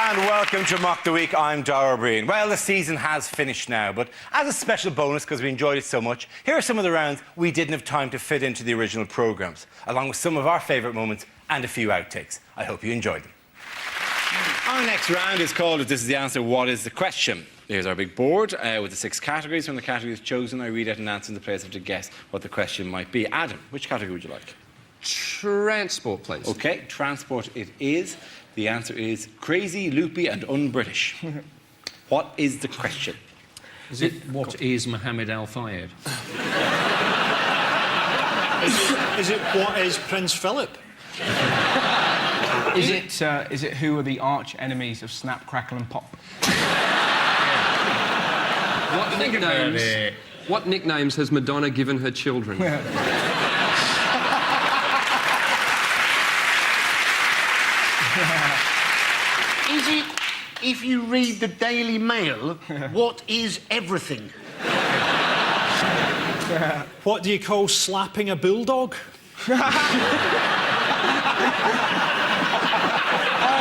And welcome to Mock the Week. I'm Dara Breen. Well, the season has finished now, but as a special bonus, because we enjoyed it so much, here are some of the rounds we didn't have time to fit into the original programmes, along with some of our favourite moments and a few outtakes. I hope you enjoyed them. Our next round is called, if this is the answer, what is the question? Here's our big board with the 6 categories. When the category is chosen, I read out an answer and the players have to guess what the question might be. Adam, which category would you like? Transport, please. OK, transport it is. The answer is crazy, loopy and un-British. What is the question? What is Mohammed Al Fayed? Is it what is Prince Philip? Is it who are the arch enemies of Snap, Crackle and Pop? What nicknames has Madonna given her children? Is it, if you read the Daily Mail, what is everything? What do you call slapping a bulldog? I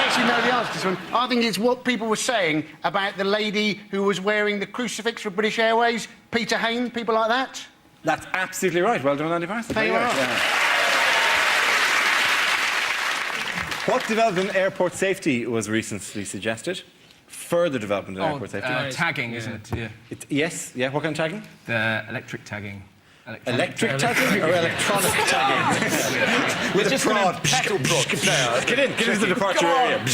actually know the answer to this one. I think it's what people were saying about the lady who was wearing the crucifix for British Airways, Peter Hain, people like that. That's absolutely right. Well done, Andy Parsons. There you are. What development in airport safety was recently suggested? Further development in airport safety? Tagging, isn't it? Yeah. Yes, yeah. What kind of tagging? The electric tagging. Electric tagging or electronic tagging? With a prod. Get into the departure area.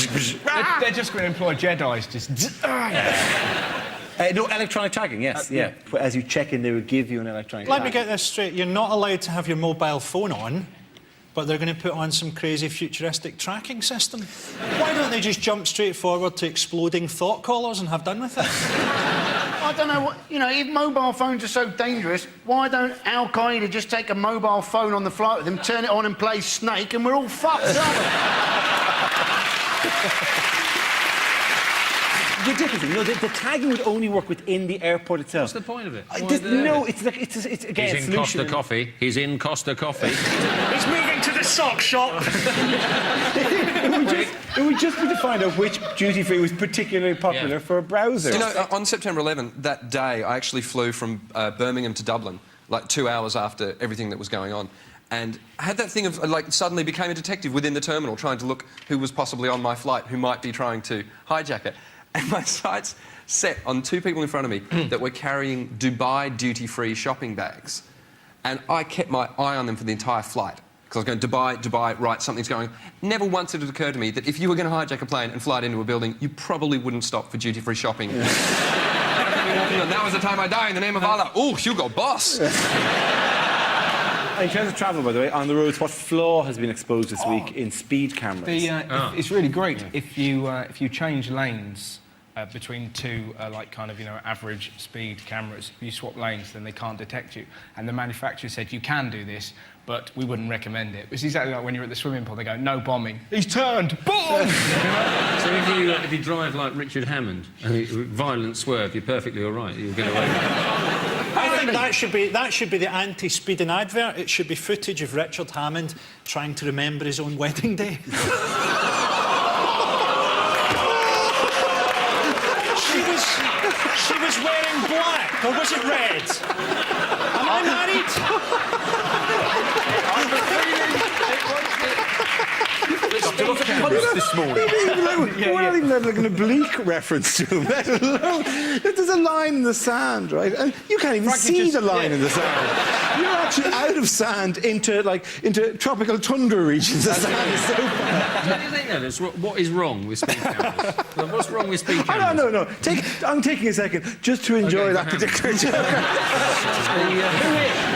They're just going to employ Jedis, just... No, electronic tagging, yes, yeah. As you check in, they would give you an electronic Let tag. me get this straight. You're not allowed to have your mobile phone on, but they're going to put on some crazy futuristic tracking system. Why don't they just jump straight forward to exploding thought collars and have done with it? I don't know what... You know, if mobile phones are so dangerous, why don't Al-Qaeda just take a mobile phone on the flight with them, turn it on and play Snake, and we're all fucked, aren't we? Ridiculous. No, the tagging would only work within the airport itself. What's the point of it? No, it's like it's again. He's in Costa Coffee. He's in Costa Coffee. He's moving to the sock shop. It would just be to find out which duty-free was particularly popular for browsers. You know, on September 11, that day, I actually flew from Birmingham to Dublin, like 2 hours after everything that was going on. And I had that thing of, like, suddenly became a detective within the terminal, trying to look who was possibly on my flight, who might be trying to hijack it. And my sights set on 2 people in front of me that were carrying Dubai duty-free shopping bags. And I kept my eye on them for the entire flight. Because I was going, Dubai, Dubai, right, something's going on. Never once did it occur to me that if you were going to hijack a plane and fly it into a building, you probably wouldn't stop for duty-free shopping. And that was the time I die in the name of Allah. Oh, Hugo Boss! In terms of travel, by the way, on the roads, what flaw has been exposed this week in speed cameras? It's really great if you change lanes between 2 average speed cameras. If you swap lanes, then they can't detect you. And the manufacturer said you can do this, but we wouldn't recommend it. It's exactly like when you're at the swimming pool. They go, no bombing. He's turned. Boom. So if you drive like Richard Hammond and violent swerve, you're perfectly all right. You'll get away with it. I think that should be the anti-speeding advert. It should be footage of Richard Hammond trying to remember his own wedding day. She was wearing black, or was it red? Am I married? This morning. We're not even like an oblique reference to him, let alone... There's a line in the sand, right? And you can't even see the line in the sand. You're actually out of sand into tropical tundra regions. The sand is so far. Don't you think that? What is wrong with speed cameras? What's wrong with speed cameras? No. I'm taking a second just to enjoy that particular joke.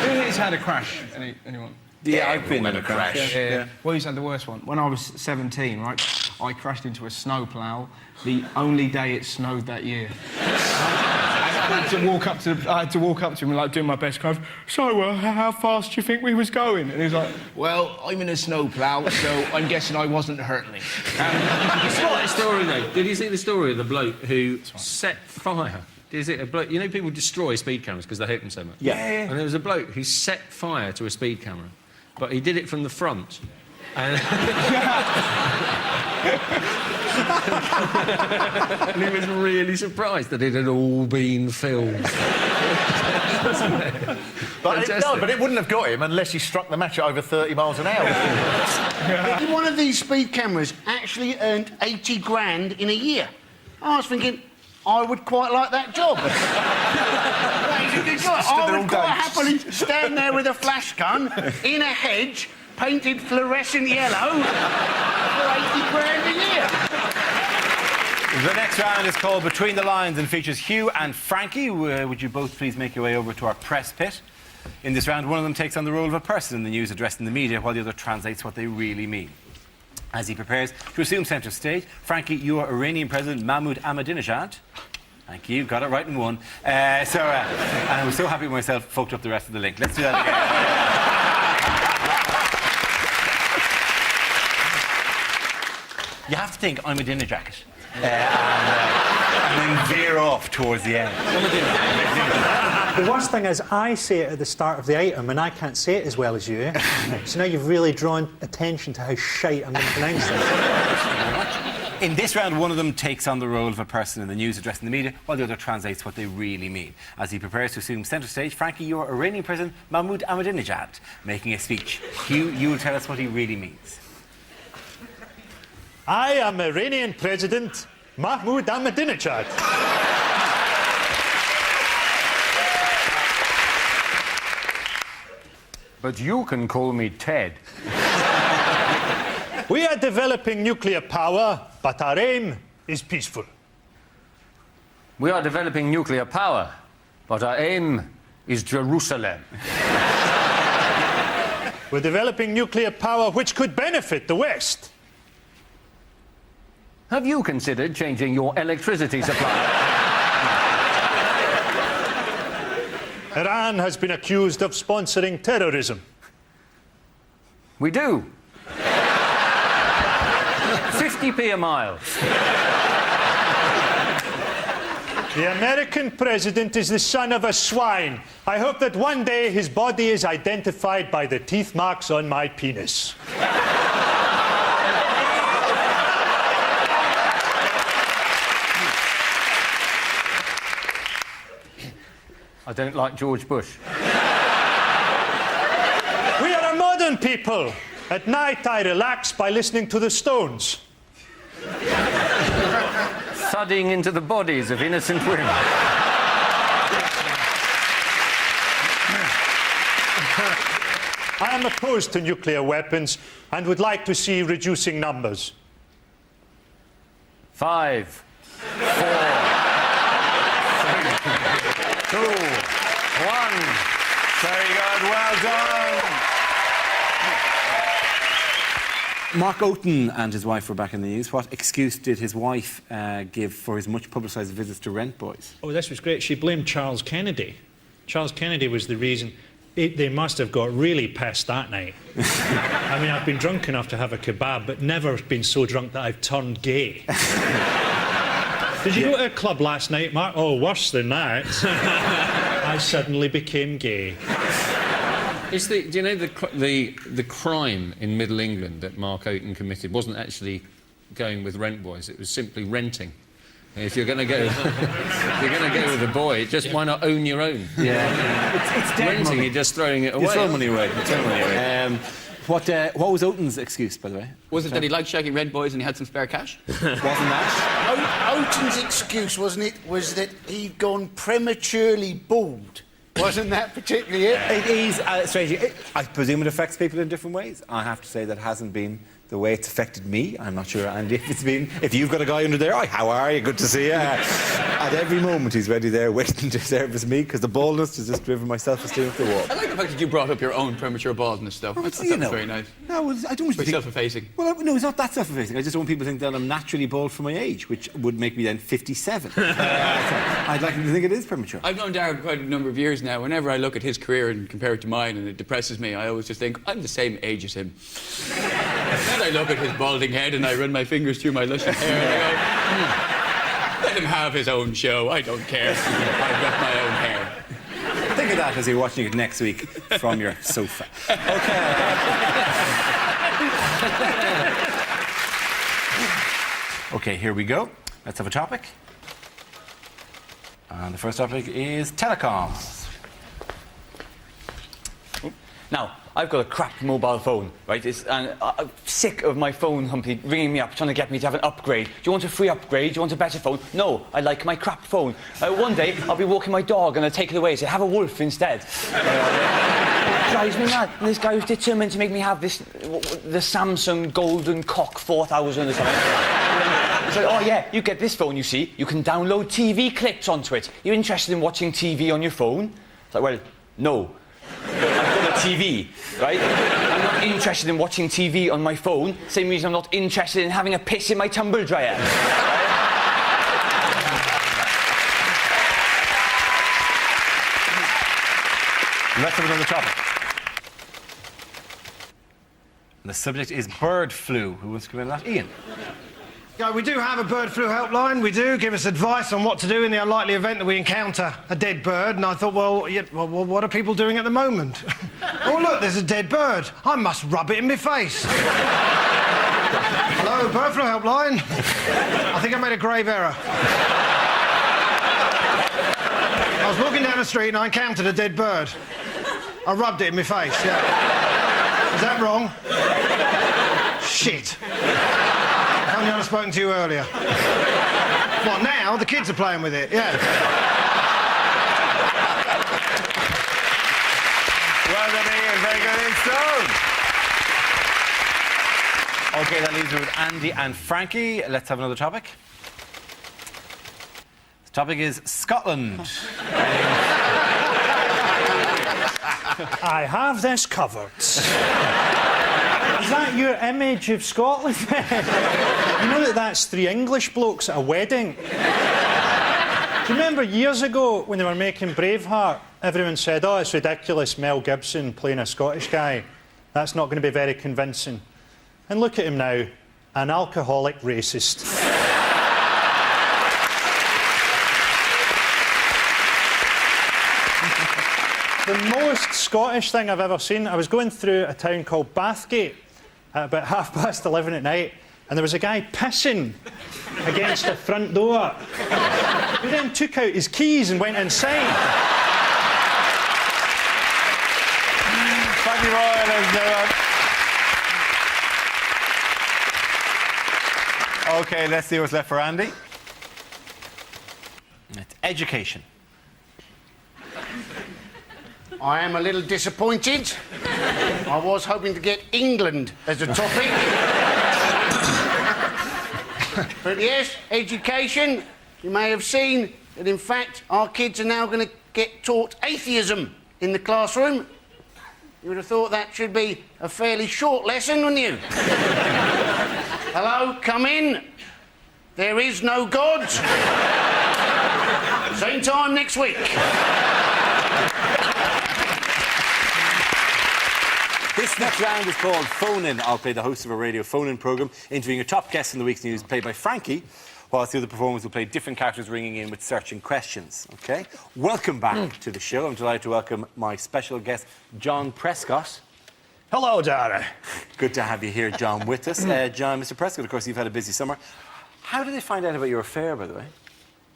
Who here's had a crash? Anyone? Yeah, I've been in a crash. Yeah. Well, who's had the worst one? When I was 17, right, I crashed into a snowplow the only day it snowed that year. I had to walk up to him and, like, do my best kind of, so, how fast do you think we was going? And he was like, well, I'm in a snowplow, so I'm guessing I wasn't hurtling. It's not a story, though. Did you see the story of the bloke who set fire? Is it a bloke? You know, people destroy speed cameras because they hate them so much. Yeah. And there was a bloke who set fire to a speed camera, but he did it from the front. And And he was really surprised that it had all been filmed. But it wouldn't have got him unless he struck the match at over 30 miles an hour. One of these speed cameras actually earned 80 grand in a year. I was thinking, I would quite like that job. That is a good job. I would quite happily stand there with a flash gun in a hedge, painted fluorescent yellow, for 80 grand a year. The next round is called Between the Lines and features Hugh and Frankie. Would you both please make your way over to our press pit? In this round, one of them takes on the role of a person in the news addressing the media, while the other translates what they really mean. As he prepares to assume centre stage, Frankie, you are Iranian President Mahmoud Ahmadinejad. Thank you, got it right in one. And I was so happy with myself, fucked up the rest of the link. Let's do that again. You have to think I'm a dinner jacket. And then veer off towards the end. The worst thing is I say it at the start of the item and I can't say it as well as you. So now you've really drawn attention to how shite I'm going to pronounce this. In this round, one of them takes on the role of a person in the news addressing the media, while the other translates what they really mean. As he prepares to assume centre stage, Frankie, you are Iranian President Mahmoud Ahmadinejad making a speech. Hugh, you will tell us what he really means. I am Iranian President Mahmoud Ahmadinejad. But you can call me Ted. We are developing nuclear power, but our aim is peaceful. We are developing nuclear power, but our aim is Jerusalem. We're developing nuclear power which could benefit the West. Have you considered changing your electricity supply? Iran has been accused of sponsoring terrorism. We do. 50p a mile. The American president is the son of a swine. I hope that one day his body is identified by the teeth marks on my penis. I don't like George Bush. We are a modern people. At night I relax by listening to the Stones. Thudding into the bodies of innocent women. I am opposed to nuclear weapons and would like to see reducing numbers. 5, 4, 3, 2, 1. Very good, well done. Mark Oaten and his wife were back in the news. What excuse did his wife give for his much publicised visits to rent boys? Oh, this was great. She blamed Charles Kennedy. Charles Kennedy was the reason. They must have got really pissed that night. I mean, I've been drunk enough to have a kebab, but never been so drunk that I've turned gay. Did you go to a club last night, Mark? Oh, worse than that. I suddenly became gay. Do you know the crime in Middle England that Mark Oaten committed wasn't actually going with rent boys, it was simply renting. If you're going to go, if you're going to go with a boy, just why not own your own? Yeah, it's dead renting, money. you're just throwing it away. You throw money away. What was Oaten's excuse, by the way? Was it that he liked shagging red boys and he had some spare cash? Wasn't that? Oaten's excuse, wasn't it, was that he'd gone prematurely bald. Wasn't that particularly it? It is strange. I presume it affects people in different ways. I have to say that hasn't been the way it's affected me. I'm not sure, Andy, if you've got a guy under there, oh, how are you? Good to see you. At every moment he's ready there waiting to service me because the baldness has just driven my self-esteem up the wall. I like the fact that you brought up your own premature baldness, though. That's very nice. No, I don't want you to Very think... self-effacing. Well, no, it's not that self-effacing. I just don't want people to think that I'm naturally bald for my age, which would make me then 57. I'd like them to think it is premature. I've known Darren quite a number of years now. Whenever I look at his career and compare it to mine and it depresses me, I always just think, I'm the same age as him. Then I look at his balding head and I run my fingers through my luscious hair and I go, let him have his own show. I don't care. I've got my own hair. Think of that as you're watching it next week from your sofa. OK, here we go. Let's have a topic. And the first topic is telecoms. Now, I've got a crap mobile phone, right? And I'm sick of my phone company ringing me up, trying to get me to have an upgrade. Do you want a free upgrade? Do you want a better phone? No, I like my crap phone. One day, I'll be walking my dog and I'll take it away and say, have a wolf instead. It drives me mad. And this guy was determined to make me have this, the Samsung Golden Cock 4000 or something. He's like, oh yeah, you get this phone, you see. You can download TV clips onto it. You're interested in watching TV on your phone? It's like, well, no. I've got a TV, right? I'm not interested in watching TV on my phone. Same reason I'm not interested in having a piss in my tumble dryer. Let's have another topic. The subject is bird flu. Who wants to come in on that? Ian. Yeah, we do have a bird flu helpline. We do give us advice on what to do in the unlikely event that we encounter a dead bird. And I thought, well, what are people doing at the moment? Oh, look, there's a dead bird. I must rub it in my face. Hello, bird flu helpline. I think I made a grave error. I was walking down the street and I encountered a dead bird. I rubbed it in my face, yeah. Is that wrong? Shit. If only I'd have spoken to you earlier. What, now? The kids are playing with it, yeah. Well done, Ian. Very good in stone. OK, that leaves me with Andy and Frankie. Let's have another topic. The topic is Scotland. I have this covered. Is that your image of Scotland? You know that's three English blokes at a wedding? Do you remember years ago when they were making Braveheart, everyone said, oh, it's ridiculous, Mel Gibson playing a Scottish guy. That's not going to be very convincing. And look at him now, an alcoholic racist. The most Scottish thing I've ever seen, I was going through a town called Bathgate at about 11:30 at night, and there was a guy pissing against the front door. He then took out his keys and went inside. Frankie Royal is OK, let's see what's left for Andy. It's education. I am a little disappointed. I was hoping to get England as a topic. But yes, education. You may have seen that, in fact, our kids are now going to get taught atheism in the classroom. You would have thought that should be a fairly short lesson, wouldn't you? Hello, come in. There is no God. Same time next week. This next round is called Phone In. I'll play the host of a radio phone-in programme, interviewing a top guest in the week's news, played by Frankie, whilst the other performers will play different characters ringing in with searching questions. OK? Welcome back to the show. I'm delighted to welcome my special guest, John Prescott. Hello, Dara. Good to have you here, John, with us. John, Mr. Prescott, of course, you've had a busy summer. How did they find out about your affair, by the way?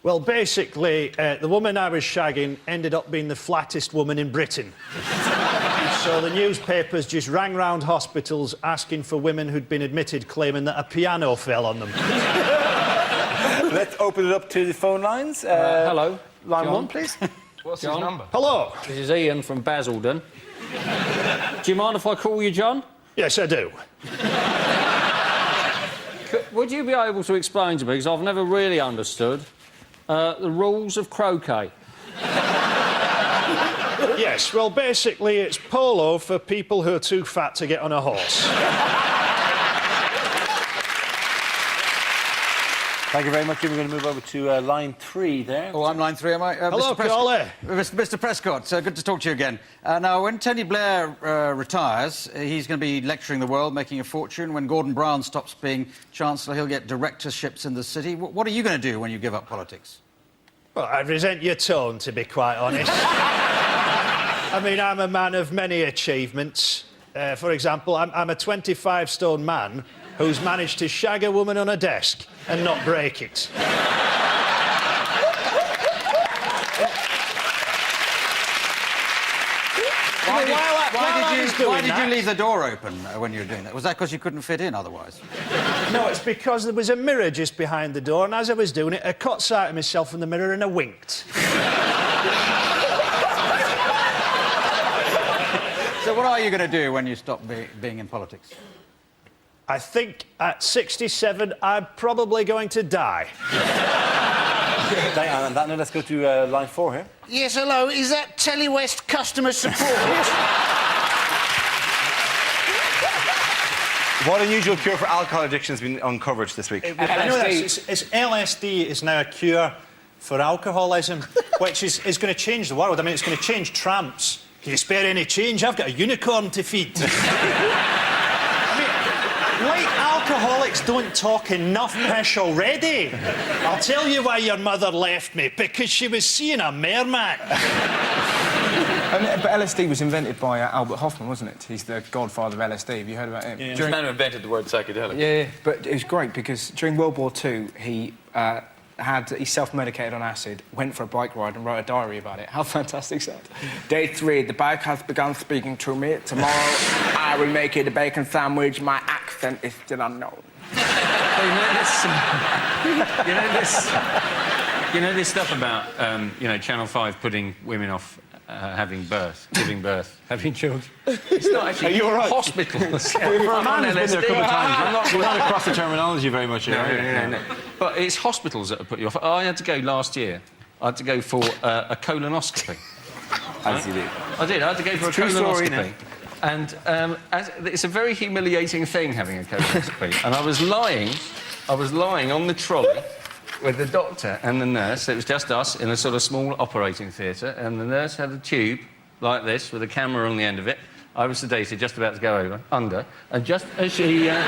Well, basically, the woman I was shagging ended up being the flattest woman in Britain. So the newspapers just rang round hospitals asking for women who'd been admitted, claiming that a piano fell on them. Let's open it up to the phone lines. Hello. Line John. 1, please. What's John? his number? Hello. This is Ian from Basildon. Do you mind if I call you John? Yes, I do. Would you be able to explain to me, because I've never really understood, the rules of croquet? Yes, well, basically, it's polo for people who are too fat to get on a horse. Thank you very much. We're going to move over to line 3 there. Oh, I'm line 3, am I? Hello, Mr. Prescott. Collie. Mr. Prescott, good to talk to you again. Now, when Tony Blair retires, he's going to be lecturing the world, making a fortune. When Gordon Brown stops being Chancellor, he'll get directorships in the city. What are you going to do when you give up politics? Well, I resent your tone, to be quite honest. I mean, I'm a man of many achievements. For example, I'm a 25-stone man who's managed to shag a woman on a desk and not break it. Why did you leave the door open when you were doing that? Was that because you couldn't fit in otherwise? No, it's because there was a mirror just behind the door, and as I was doing it, I caught sight of myself in the mirror and I winked. So what are you going to do when you stop being in politics? I think at 67, I'm probably going to die. Diane, on that note, let's go to line 4 here. Yes, hello. Is that Telewest customer support? What unusual cure for alcohol addiction has been uncovered this week? I know it's LSD is now a cure for alcoholism, which is going to change the world. I mean, it's going to change tramps. Can you spare any change? I've got a unicorn to feed. White alcoholics don't talk enough pish already. I'll tell you why your mother left me. Because she was seeing a merman. But LSD was invented by Albert Hofmann, wasn't it? He's the godfather of LSD. Have you heard about him? Yeah. The man who invented the word psychedelic. Yeah, but it was great because during World War II, he self-medicated on acid, went for a bike ride and wrote a diary about it. How fantastic is that? Day 3, the bike has begun speaking to me. Tomorrow, I will make it a bacon sandwich. My accent is still unknown. You know this stuff about Channel 5 putting women off giving birth, having children. It's not actually. Are you all right? Hospitals. For a man who's been there a couple of times, you're not across the terminology very much here. No. But it's hospitals that have put you off. I had to go last year. I had to go for a colonoscopy. As you did. I did. I had to go for a colonoscopy. And it's a very humiliating thing having a colonoscopy. And I was lying on the trolley with the doctor and the nurse. It was just us in a sort of small operating theatre, and the nurse had a tube like this with a camera on the end of it. I was sedated, just about to go under, and just as she over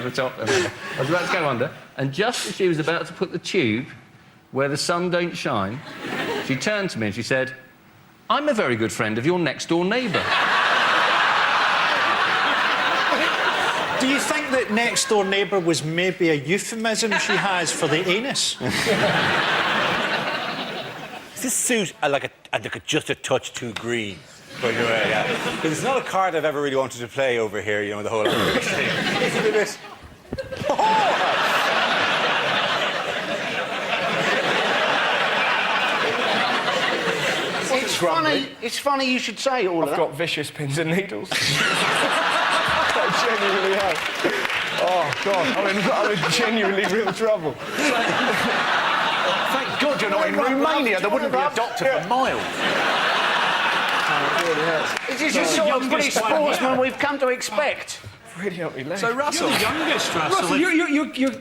the top, I was about to go under, and just as she was about to put the tube where the sun don't shine, she turned to me and she said, "I'm a very good friend of your next-door neighbour." Do you think that next-door neighbour was maybe a euphemism she has for the anus? Is this suit just a touch too green? By the way, yeah. Because it's not a card I've ever really wanted to play over here, you know, the whole Irish thing. It's a bit... It's funny you should say all of that. I've got vicious pins and needles. I genuinely have. Oh, God, I'm in genuinely real trouble. Thank God you're not in Romania. There wouldn't be a doctor for miles. This is the sort of British sportsman we've come to expect. Really helped me leg. So, Russell... You're the youngest, Russell. You're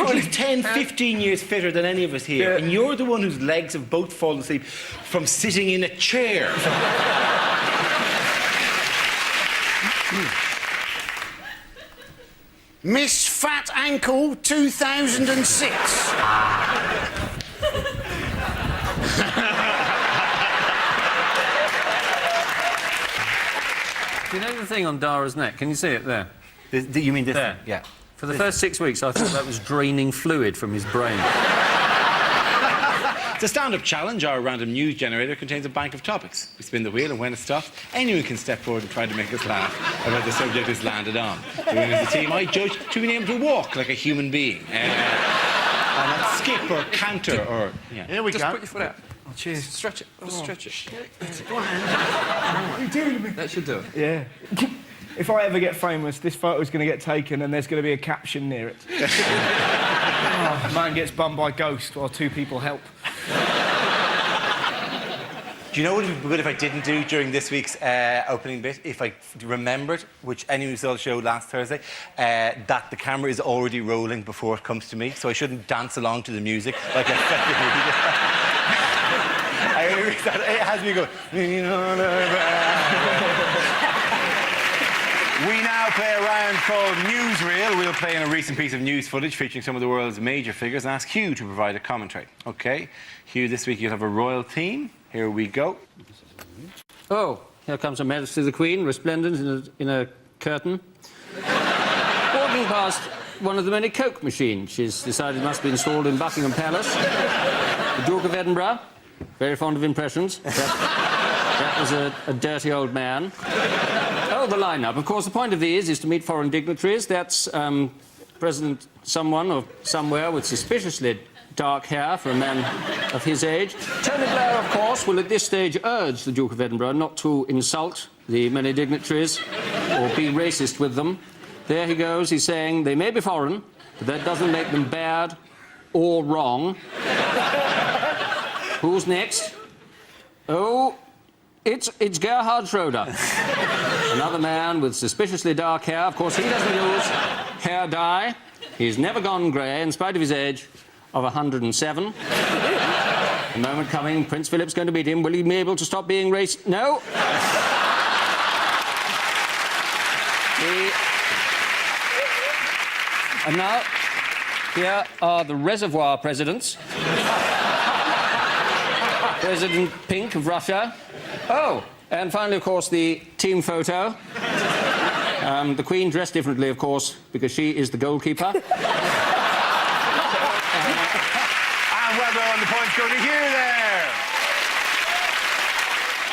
like 10, 15 years fitter than any of us here. Yeah. And you're the one whose legs have both fallen asleep from sitting in a chair. Miss Fat Ankle 2006. Do you know the thing on Dara's neck? Can you see it there? You mean this? There. Yeah. For the first 6 weeks, I thought that was draining fluid from his brain. It's a stand-up challenge. Our random news generator contains a bank of topics. We spin the wheel, and when it stops, anyone can step forward and try to make us laugh about the subject it's landed on. The winner of the team I judge to being able to walk like a human being. And not skip or canter or... Yeah. Here we Just go. put your foot out. Oh, cheers. Stretch it. Just stretch it. Go on. What are you doing to me? That should do it. Yeah. If I ever get famous, this photo's going to get taken and there's going to be a caption near it. Man gets bummed by ghost while 2 people help. Do you know what would be good if I didn't do during this week's opening bit? If I remembered, which anyone who saw the show last Thursday, that the camera is already rolling before it comes to me, so I shouldn't dance along to the music like effectively. It has me going. We now play a round called Newsreel. We'll play in a recent piece of news footage featuring some of the world's major figures and ask Hugh to provide a commentary. OK, Hugh, this week you'll have a royal theme. Here we go. Oh, Here comes Her Majesty the Queen, resplendent in a curtain. Walking past one of the many Coke machines she's decided must be installed in Buckingham Palace. The Duke of Edinburgh, very fond of impressions. That was a dirty old man. Oh, the line-up. Of course, the point of these is to meet foreign dignitaries. That's President someone or somewhere with suspiciously dark hair for a man of his age. Tony Blair, of course, will at this stage urge the Duke of Edinburgh not to insult the many dignitaries or be racist with them. There he goes. He's saying they may be foreign, but that doesn't make them bad or wrong. Who's next? Oh, it's Gerhard Schroeder. Another man with suspiciously dark hair. Of course, he doesn't use hair dye. He's never gone grey, in spite of his age of 107. The moment coming, Prince Philip's going to meet him. Will he be able to stop being racist? No. And now, here are the reservoir presidents. President Pink of Russia. Oh, and finally, of course, the team photo. The Queen dressed differently, of course, because she is the goalkeeper. And well done, the points go to Hugh there.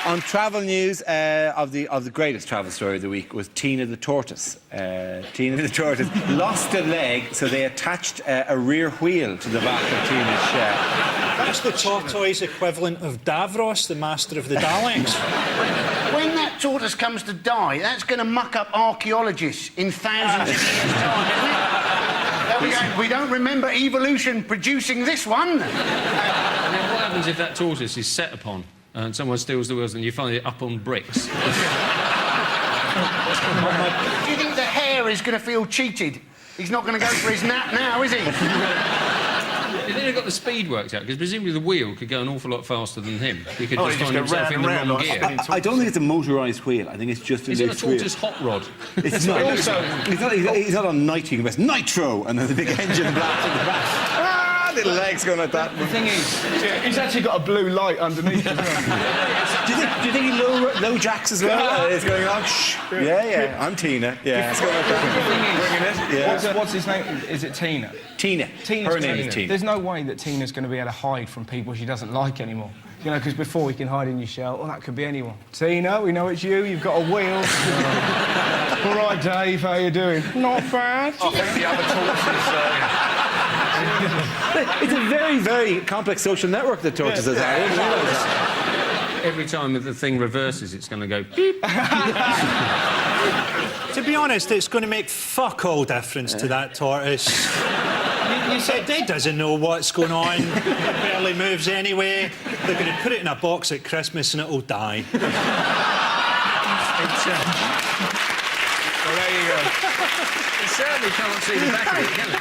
On travel news, of the greatest travel story of the week was Tina the tortoise. Tina the tortoise lost a leg, so they attached a rear wheel to the back of Tina's shed. That's the tortoise equivalent of Davros, the master of the Daleks. When that tortoise comes to die, that's going to muck up archaeologists in thousands of years' time, isn't it? We don't remember evolution producing this one. Now, what happens if that tortoise is set upon and someone steals the wheels and you find it up on bricks? Do you think the hare is going to feel cheated? He's not going to go for his nap now, is he? They never got the speed worked out, because presumably the wheel could go an awful lot faster than him. He could just find himself in the wrong gear. I don't think it's a motorised wheel. I think it's just a Is it a loose wheel. tortoise hot rod? It's not. He's not on night. You can press nitro, and there's a big engine blast in the back. Ah, little legs going like that. The thing is, he's actually got a blue light underneath as well. Do you think he low jacks as well? It's going on. Shh. Yeah. I'm Tina. Yeah. It's going like that. Bringing it. Yeah. What's his name? Is it Tina? Tina. Her name is Tina. There's no way that Tina's going to be able to hide from people she doesn't like anymore. You know, because before you can hide in your shell, well, that could be anyone. Tina, we know it's you. You've got a wheel. All right, Dave. How you doing? Not bad. I think the other tortoises. It's a very, very complex social network that tortoises are. Every time that the thing reverses, it's going to go beep. To be honest, it's going to make fuck all difference to that tortoise. You said he doesn't know what's going on. It barely moves anyway. They're going to put it in a box at Christmas and it'll die. Well, there you go. You certainly can't see the back of it, can it?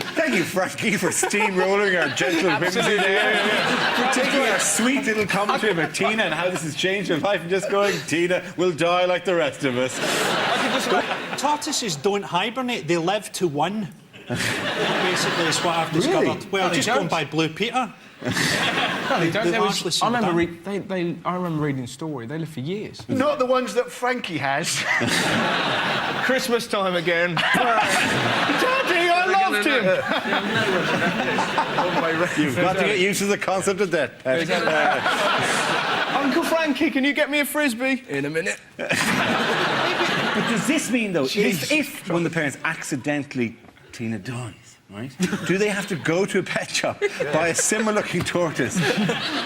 Thank you, Frankie, for steamrolling our gentle whimsy there. For taking our sweet little commentary about Tina and how this has changed her life and just going, Tina will die like the rest of us. Tortoises don't hibernate, they live to one. Basically, is what I've discovered. Really? Well, just going by Blue Peter. No, they don't. I remember reading a story. They live for years. Not the ones that Frankie has. Christmas time again. Daddy, I loved him. You've got to get used to the concept of death. Uncle Frankie, can you get me a frisbee? In a minute. But does this mean, though, if one of the parents accidentally Tina dies, right? Do they have to go to a pet shop, buy a similar-looking tortoise,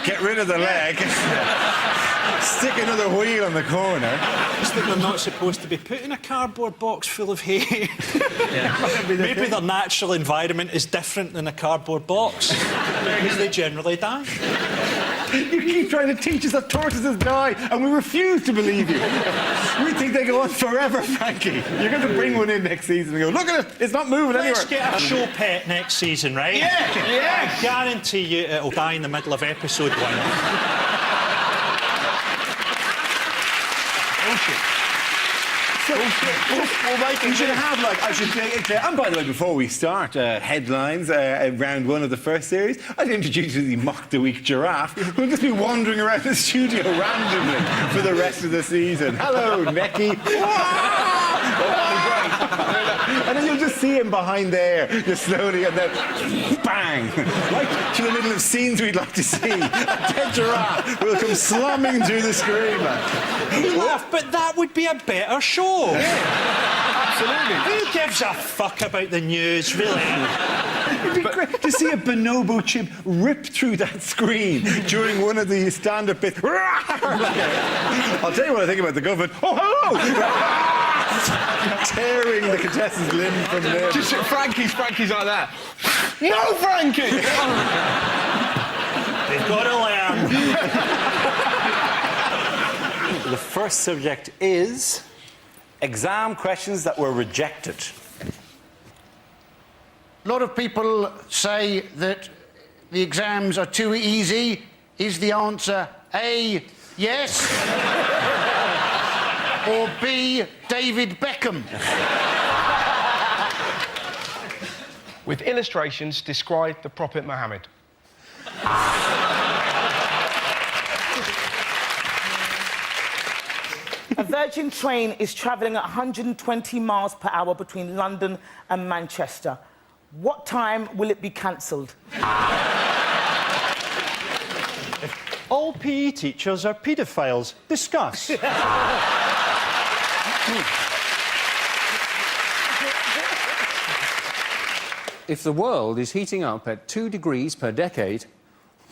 get rid of the leg, stick another wheel on the corner? Just that they're not supposed to be put in a cardboard box full of hay. Maybe their natural environment is different than a cardboard box, because they generally die. You keep trying to teach us that tortoises die, and we refuse to believe you. We think they go on forever, Frankie. You're going to bring one in next season and go, look at it, it's not moving anywhere. Let's get a show pet next season, right? Yeah. I guarantee you it'll die in the middle of episode 1. So We'll make it. You should have, like, I should say, and by the way, before we start, headlines, round one of the first series, I'd introduce you to the Mock the Week giraffe, who'll just be wandering around the studio randomly for the rest of the season. Hello, Necky. And then you'll just see him behind there, just slowly, and then bang! Right to the middle of scenes we'd like to see. A dead giraffe will come slumming through the screen. You laugh, but that would be a better show. Absolutely. Who gives a fuck about the news, really? It'd be great to see a bonobo chimp rip through that screen during one of the stand-up bits. I'll tell you what I think about the government. Oh, hello! Tearing the contestant's limb from limb. Just Frankie's like that. No, Frankie! They've got to learn. The first subject is exam questions that were rejected. A lot of people say that the exams are too easy. Is the answer A, yes? Or B, David Beckham? With illustrations, describe the Prophet Muhammad. A Virgin train is travelling at 120 miles per hour between London and Manchester. What time will it be cancelled? All PE teachers are paedophiles. Discuss. If the world is heating up at 2 degrees per decade,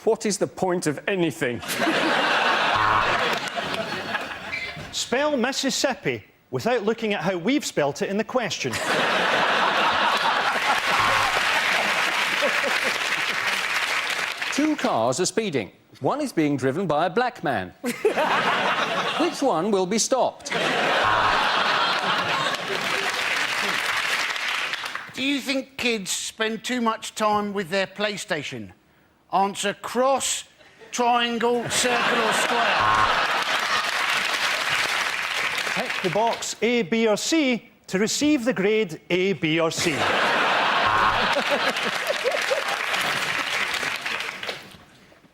what is the point of anything? Spell Mississippi without looking at how we've spelt it in the question. Two cars are speeding. One is being driven by a black man. Which one will be stopped? Do you think kids spend too much time with their PlayStation? Answer cross, triangle, circle or square. Tick the box A, B or C to receive the grade A, B or C.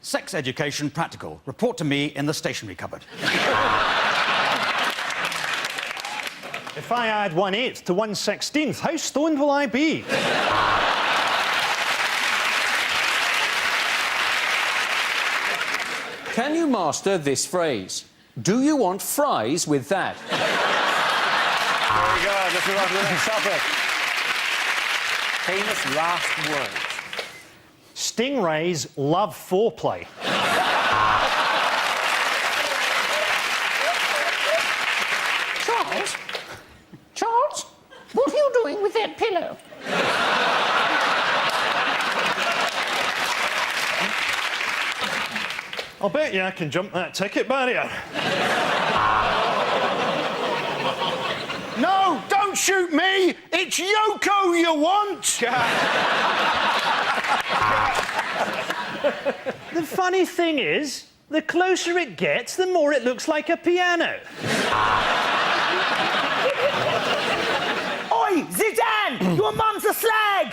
Sex education practical. Report to me in the stationery cupboard. If I add 1/8 to 1/16, how stoned will I be? Can you master this phrase? Do you want fries with that? There we go. Let's move on to the next topic. Famous last words. Stingrays love foreplay. Charles, what are you doing with that pillow? I'll bet you I can jump that ticket barrier. No, don't shoot me! It's Yoko you want! The funny thing is, the closer it gets, the more it looks like a piano. Oi, Zidane! Your mum's a slag!